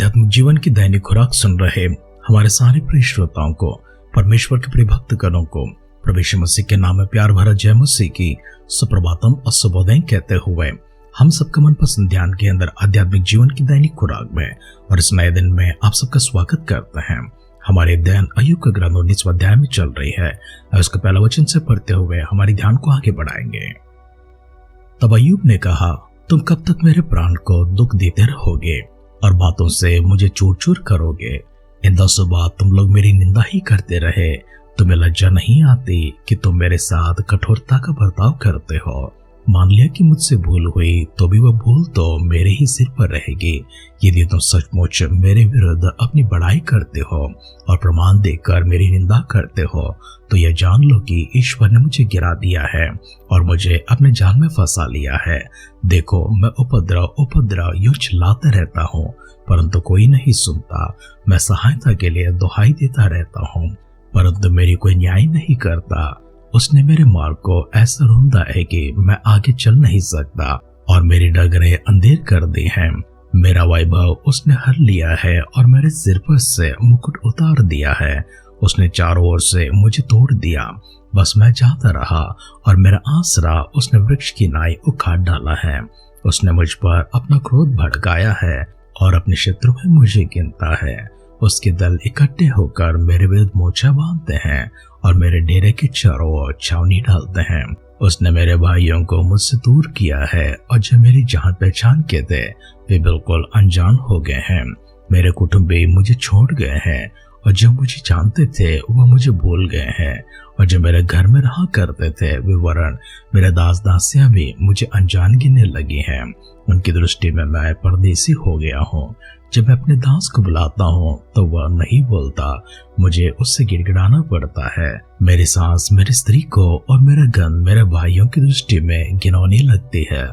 आध्यात्मिक जीवन की दैनिक खुराक सुन रहे हमारे सारे प्रिय श्रोताओं को, परमेश्वर के प्रिय भक्तगणों को प्रभु यीशु मसीह के नाम में प्यार भरा जय मसीह की सुप्रभातम और शुभोदय कहते हुए हम सबका मनपसंद ध्यान के अंदर आध्यात्मिक जीवन की दैनिक खुराक में और इस नए दिन में आप सबका स्वागत करते हैं। हमारे अध्ययन अय्यूब का ग्रंथ 19वां अध्याय में चल रही है और उसका पहला वचन से पढ़ते हुए हमारे ध्यान को आगे बढ़ाएंगे। तब अय्यूब ने कहा, तुम कब तक मेरे प्राण को दुख देते रहोगे और बातों से मुझे चूर चूर करोगे। इन 10 बात तुम लोग मेरी निंदा ही करते रहे। तुम्हें लज्जा नहीं आती कि तुम मेरे साथ कठोरता का बर्ताव करते हो। मान लिया कि मुझसे भूल हुई तो भी वह भूल तो मेरे ही सिर पर रहेगी। यदि तुम सचमुच मेरे विरुद्ध अपनी बड़ाई करते हो और प्रमाण देकर मेरी निंदा करते हो तो यह जान लो कि ईश्वर ने मुझे गिरा दिया है और मुझे अपने जाल में फंसा लिया है। देखो, मैं उपद्रव यूं चिल्लाता रहता हूँ परंतु कोई नहीं सुनता। मैं सहायता के लिए दुहाई देता रहता हूँ परंतु मेरी कोई न्याय नहीं करता। उसने मेरे मार्ग को ऐसा रोंदा है कि मैं आगे चल नहीं सकता और मेरी डगरें अंधेर कर दी हैं। मेरा वैभव उसने हर लिया है और मेरे सिर पर से मुकुट उतार दिया है। उसने चारों ओर से मुझे तोड़ दिया। बस मैं जाता रहा और मेरा आसरा उसने वृक्ष की नाई उखाड़ डाला है। उसने मुझ पर अपना क्रोध भड़काया है और अपने शत्रु में मुझे गिनता है। उसके दल इकट्ठे होकर मेरे विरुद्ध मोर्चा बांधते हैं और मेरे डेरे के चारों ओर छावनी डालते हैं। उसने मेरे भाइयों को मुझसे दूर किया है और जो मेरी जान पहचान के थे वे बिल्कुल अनजान हो गए हैं। मेरे कुटुंबी मुझे छोड़ गए हैं और जो मुझे जानते थे वह मुझे भूल गए हैं और जो मेरे घर में रहा करते थे वे वरण मेरे दास दासियां भी मुझे अनजान गिनने लगी हैं। उनकी दृष्टि में मैं परदेसी हो गया हूँ। जब मैं अपने दास को बुलाता हूँ तो वह नहीं बोलता। मुझे उससे गिड़गिड़ाना पड़ता है। मेरी सांस मेरी स्त्री को और मेरा गंध मेरे भाइयों की दृष्टि में घिनौनी लगती है।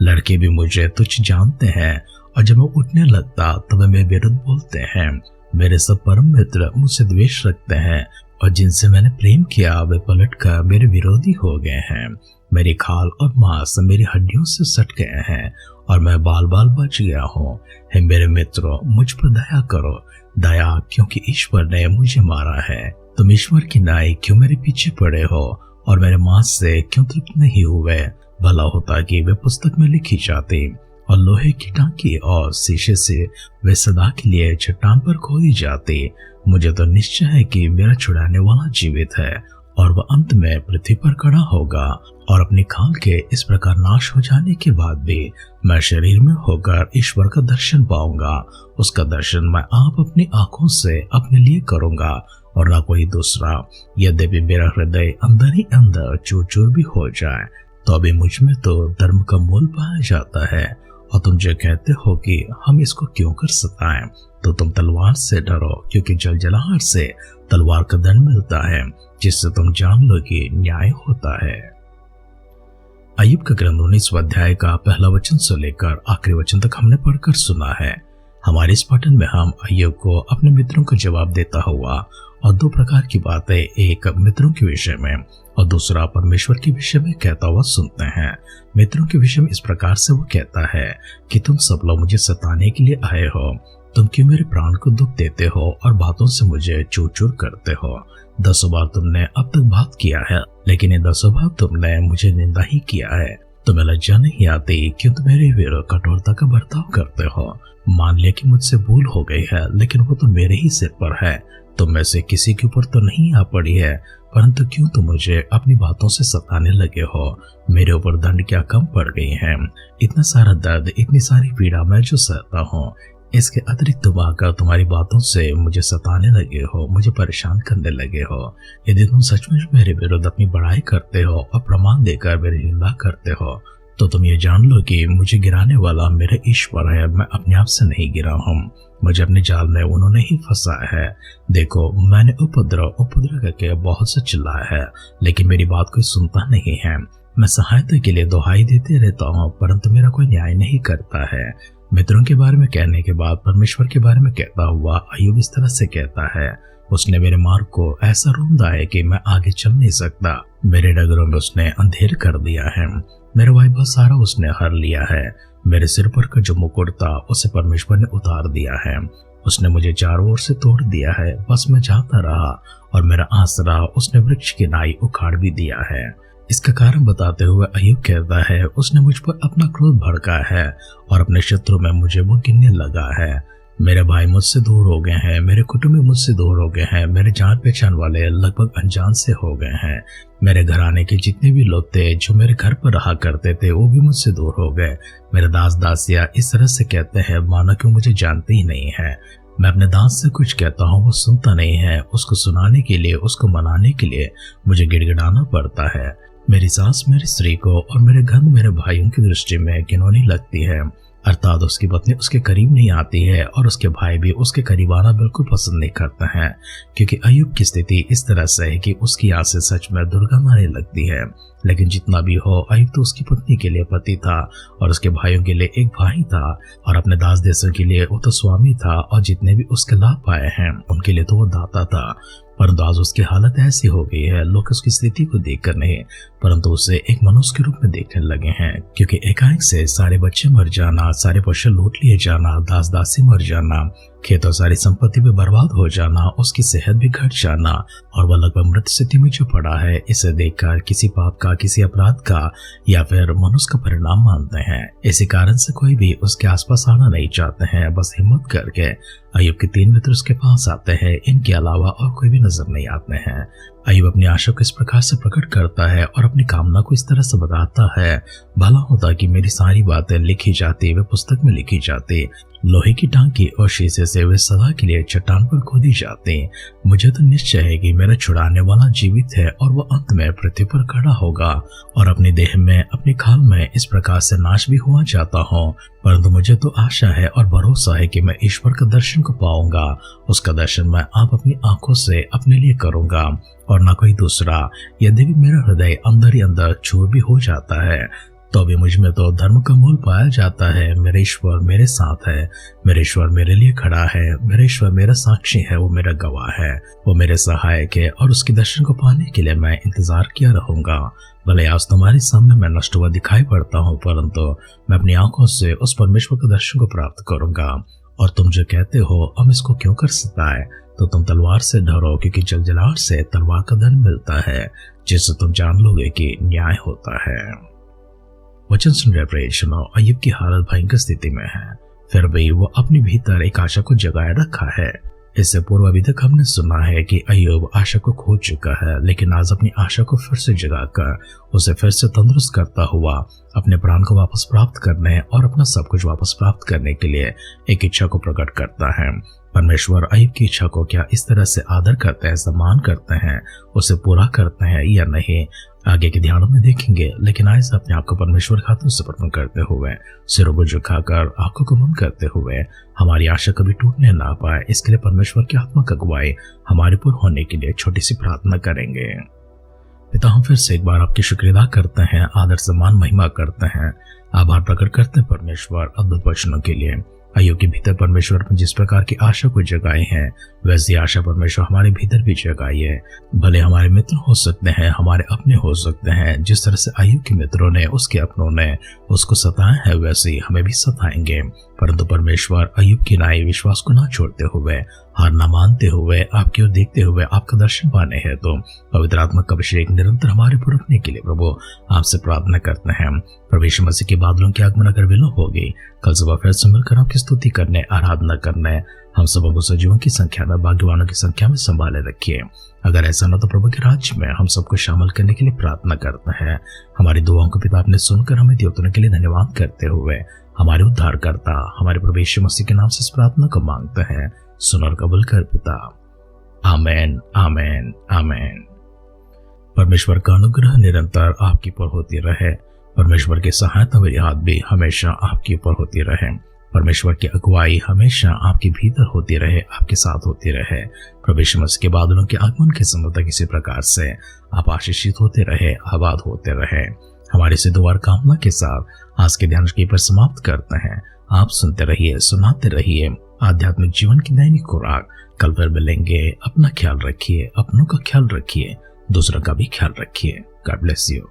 लड़के भी मुझे तुच्छ जानते हैं और जब मैं उठने लगता तब वे मेरे विरुद्ध बोलते हैं। मेरे सब परम मित्र मुझसे द्वेष रखते हैं और जिनसे मैंने प्रेम किया वे पलटकर मेरे विरोधी हो गए हैं। मेरी खाल और मांस मेरी हड्डियों से सट गए हैं और मैं बाल बाल बच गया हूँ। हे मेरे मित्रों, मुझ पर दया करो, दया क्योंकि ईश्वर ने मुझे मारा है। तुम ईश्वर की नाई क्यों मेरे पीछे पड़े हो और मेरे मांस से क्यों तृप्त नहीं हुए। भला होता कि वे पुस्तक में लिखी जाती और लोहे की टांकी और शीशे से वे सदा के लिए चट्टान पर खोदी जाती। मुझे तो निश्चय है कि मेरा छुड़ाने वाला जीवित है और वह अंत में पृथ्वी पर खड़ा होगा और अपनी खाल के इस प्रकार नाश हो जाने के बाद भी मैं शरीर में होकर ईश्वर का दर्शन पाऊंगा। उसका दर्शन मैं आप अपनी आंखों से अपने लिए करूंगा और ना कोई दूसरा। यद्यपि मेरा हृदय अंदर ही अंदर चूर चूर भी हो जाए तो अभी मुझ में तो धर्म का मूल पाया जाता है। और तुम जो कहते हो कि हम इसको क्यों कर सताएं, तो तुम तलवार से डरो क्योंकि जलजलाहट से तलवार का दंड मिलता है जिससे तुम जान लो कि न्याय होता है। अय्यूब का ग्रंथ 19वां अध्याय का पहला वचन से लेकर आखिरी वचन तक हमने पढ़कर सुना है। हमारे इस पठन में हम अय्यूब को अपने मित्रों को जवाब देता हुआ और 2 प्रकार की बातें, एक मित्रों के विषय में और दूसरा परमेश्वर के विषय में कहता हुआ सुनते हैं। मित्रों के विषय में इस प्रकार से वो कहता है कि तुम सब लोग मुझे सताने के लिए आए हो। तुम क्यों मेरे प्राण को दुख देते हो और बातों से मुझे चूर चूर करते हो। 10 बार तुमने अब तक बात किया है लेकिन ये 10 बार तुमने मुझे निंदा ही किया है। तुम्हें लज्जा नहीं आती क्यों तुम मेरे विरुद्ध कठोरता का बर्ताव करते हो। मान लिया कि मुझसे भूल हो गई है लेकिन वो तो मेरे ही सिर पर है। तुम में से किसी के ऊपर तो नहीं आ पड़ी है परंतु क्यों तुम मुझे अपनी बातों से सताने लगे हो। मेरे ऊपर दंड क्या कम पड़ गई है। इतना सारा दर्द, इतनी सारी पीड़ा मैं जो सहता हूँ, इसके अतिरिक्त तुम आकर तुम्हारी बातों से मुझे सताने लगे हो, मुझे परेशान करने लगे हो। यदि तुम सचमुच मेरे विरुद्ध अपनी बड़ाई करते हो और प्रमाण देकर मेरी निंदा करते हो तो तुम ये जान लो कि मुझे गिराने वाला मेरे ईश्वर है। मैं अपने आप से नहीं गिरा हूँ, मुझे अपने जाल में उन्होंने ही फंसाया है। देखो, मैंने उपद्रव करके बहुत से चिल्लाया है लेकिन मेरी बात कोई सुनता नहीं है। मैं सहायता के लिए दुहाई देते रहता हूँ परंतु मेरा कोई न्याय नहीं करता है। मित्रों के बारे में कहने के बाद परमेश्वर के बारे में कहता हुआ अय्यूब इस तरह से कहता है, उसने मेरे मार्ग को ऐसा रोंदा है कि मैं आगे चल नहीं सकता। मेरे डगरों में उसने अंधेर कर दिया है। मेरा वैभव सारा उसने हर लिया है। मेरे सिर पर का जो मुकुट था उसे परमेश्वर ने उतार दिया है। उसने मुझे चारों ओर से तोड़ दिया है। बस मैं जाता रहा और मेरा आसरा उसने वृक्ष की नाई उखाड़ भी दिया है। इसका कारण बताते हुए अय्यूब कहता है, उसने मुझ पर अपना क्रोध भड़का है और अपने शत्रु में मुझे वो गिनने लगा है। मेरे भाई मुझसे दूर हो गए हैं, मेरे कुटुंबी मुझसे दूर हो गए हैं, मेरे जान पहचान वाले लगभग अनजान से हो गए हैं। मेरे घराने के जितने भी लोग थे जो मेरे घर पर रहा करते थे वो भी मुझसे दूर हो गए। मेरे दास दासिया इस तरह से कहते हैं मानो कि मुझे जानते ही नहीं है। मैं अपने दास से कुछ कहता हूँ वो सुनता नहीं है। उसको सुनाने के लिए, उसको मनाने के लिए मुझे गिड़गिड़ाना पड़ता है। मेरी सास मेरी स्त्री को और मेरे गंध मेरे भाइयों की दृष्टि में घिनौनी लगती है, अर्थात उसकी पत्नी उसके करीब नहीं आती है और उसके भाई भी उसके करीब आना बिल्कुल पसंद नहीं करते हैं, क्योंकि अय्यूब की स्थिति इस तरह से है कि उसकी आंख से सच में दुर्गंध आने लगती है। लेकिन जितना भी हो, अय्यूब तो उसकी पत्नी के लिए पति था और उसके भाइयों के लिए एक भाई था और अपने दास देशों के लिए वो तो स्वामी था और जितने भी उसके लाभ पाए हैं उनके लिए तो वो दाता था। परंतु आज उसकी हालत ऐसी हो गई है, लोग उसकी स्थिति को देखकर नहीं परंतु उसे एक मनुष्य के रूप में देखने लगे हैं, क्योंकि एकाएक से सारे बच्चे मर जाना, सारे पशु लूट लिए जाना, दास दासी मर जाना, खेत और सारी संपत्ति भी बर्बाद हो जाना, उसकी सेहत भी घट जाना और वह लगभग मृत स्थिति में जो पड़ा है, इसे देखकर किसी पाप का, किसी अपराध का या फिर मनुष्य का परिणाम मानते हैं। इसी कारण से कोई भी उसके आसपास आना नहीं चाहते हैं। बस हिम्मत करके अय्यूब के 3 मित्र उसके पास आते हैं, इनके अलावा और कोई भी नजर नहीं आते हैं। अय्यूब अपनी आशा को इस प्रकार से प्रकट करता है और अपनी कामना को इस तरह से बताता है, भला होता कि मेरी सारी बातें लिखी जाती, वे पुस्तक में लिखी जाती, लोहे की टांकी और शीशे से वे सदा के लिए चट्टान पर खोदी जाती। मुझे तो निश्चय है कि मेरा छुड़ाने वाला जीवित है और वह अंत में पृथ्वी पर खड़ा होगा और अपने देह में, अपनी खाल में इस प्रकार से नाश भी हुआ जाता हूँ। परंतु मुझे तो आशा है और भरोसा है कि मैं ईश्वर का दर्शन को पाऊंगा। उसका दर्शन मैं आप अपनी आंखों से अपने लिए करूंगा और न कोई दूसरा। यदि भी मेरा हृदय अंदर ही अंदर चूर भी हो जाता है तो भी मुझ में तो धर्म का मूल पाया जाता है। मेरे ईश्वर मेरे साथ है, मेरे ईश्वर मेरे लिए खड़ा है, मेरे ईश्वर मेरा साक्षी है, वो मेरा गवाह है, वो मेरे सहायक है और उसके दर्शन को पाने के लिए मैं इंतजार किया रहूंगा। भले आज तुम्हारे सामने मैं नष्ट हुआ दिखाई पड़ता हूँ, परंतु मैं अपनी आंखों से उस परमेश्वर के दर्शन को प्राप्त करूंगा। और तुम जो कहते हो हम इसको क्यों कर सकता है, तो तुम तलवार से डरो, क्योंकि जलजलाहट से तलवार का दंड मिलता है, जिससे तुम जान लोगे कि न्याय होता है। वचन सुन रहे प्रिय सुनो, अय्यूब की हालत भयंकर स्थिति में है, फिर भी वो अपने भीतर एक आशा को जगाए रखा है। इससे पूर्व अभी तक हमने सुना है कि अय्यूब आशा को खो चुका है, लेकिन आज अपनी आशा को फिर से जगाकर उसे फिर से तंदुरुस्त करता हुआ अपने प्राण को वापस प्राप्त करने और अपना सब कुछ वापस प्राप्त करने के लिए एक इच्छा को प्रकट करता है। परमेश्वर अय्यूब की इच्छा को क्या इस तरह से आदर करते हैं, सम्मान करते हैं, उसे पूरा करते हैं या नहीं, आगे के ध्यानों में देखेंगे। लेकिन आज अपने आप को परमेश्वर के हाथों से समर्पण करते हुए, सिरों को झुकाकर, आंखों को बंद करते हुए हमारी आशा कभी टूटने ना पाए, इसके लिए परमेश्वर की आत्मा का अगुवाई हमारे ऊपर होने के लिए छोटी सी प्रार्थना करेंगे। पिता, हम फिर से एक बार आपकी शुक्रिया अदा करते हैं, आदर सम्मान महिमा करते हैं, आभार प्रकट करते हैं परमेश्वर अद्भुत वचनों के लिए। अय्यूब के भीतर परमेश्वर ने जिस प्रकार की आशा को जगाई है, वैसी आशा परमेश्वर हमारे भीतर भी जगाई है। भले हमारे मित्र हो सकते हैं, हमारे अपने हो सकते हैं, जिस तरह से अय्यूब के मित्रों ने, उसके अपनों ने उसको सताया है, वैसे ही हमें भी सताएंगे। परंतु परमेश्वर अय्यूब की नाई विश्वास को ना छोड़ते हुए, हार न मानते हुए, आपकी ओर देखते हुए आपका दर्शन पाने हैं तो पवित्र आत्मा का अभिषेक निरंतर हमारे ऊपर रखने के लिए प्रभु आपसे प्रार्थना करते हैं। प्रभु यीशु मसीह के बादलों की आगमन अगर विलंब होगी, कल सुबह फिर से मिलकर आपकी स्तुति करने, आराधना करने, हम सबों को सजीवों की संख्या में, भाग्यवानों की संख्या में संभाले रखिए। अगर ऐसा न तो प्रभु के राज्य में हम सबको शामिल करने के लिए प्रार्थना करते हैं। हमारी दुआओं को पिता आपने सुनकर हमें द्योतने के लिए धन्यवाद करते हुए हमारे उद्धारकर्ता हमारे प्रभु यीशु मसीह के नाम से इस प्रार्थना को मांगते हैं। सुन और कबूल कर पिता, आमेन, आमेन, आमेन। परमेश्वर का अनुग्रह निरंतर आपकी ऊपर होती रहे। परमेश्वर की सहायता व याद भी हमेशा आपके ऊपर होती रहे। परमेश्वर की अगुवाई हमेशा आपके भीतर होती रहे, आपके साथ होती रहे। प्रभु यीशु मसीह के बादलों के आगमन के समय तक इसी प्रकार से आप आशीषित होते रहे, आबाद होते रहे। हमारी से दुआर कामना के साथ आज के ध्यान के पर समाप्त करते हैं। आप सुनते रहिए, सुनाते रहिए आध्यात्मिक जीवन की दैनिक खुराक। कल फिर मिलेंगे। अपना ख्याल रखिए, अपनों का ख्याल रखिए, दूसरों का भी ख्याल रखिए। God bless you.